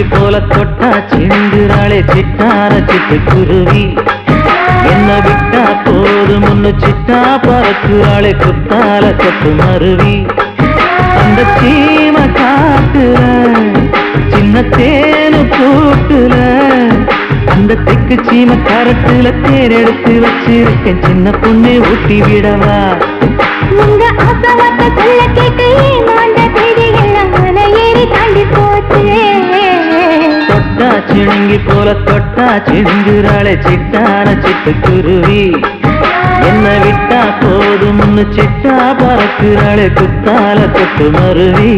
சிணுங்கி போல தொட்டா சிந்துறாளே சிட்டார சிட்டுக்குருவி. என்ன விட்டா போதும் முன்னு சிட்டா பறக்குறாளே குத்தால கொத்து மருவி. அந்த சீம காட்டுல சின்ன தேனு கூட்டுல அந்த தெக்கு சீம கரட்டுல தேர் எடுத்து வச்சிருக்கேன் சின்ன பொண்ணு ஊட்டி விடவா. உங்க ஆசவாத்த சொல்ல கேட்டு ஏமாந்த தேடி எல்லாம் மலை ஏறி தாண்டி போச்சு. தொட்டா சிணுங்கி போல தொட்டா சிணுங்குறாளே சிட்டான சிட்டுக்குருவி. என்ன விட்டா போதும்னு சிட்டா பறக்குறாளே குத்தால கொத்து மருவி.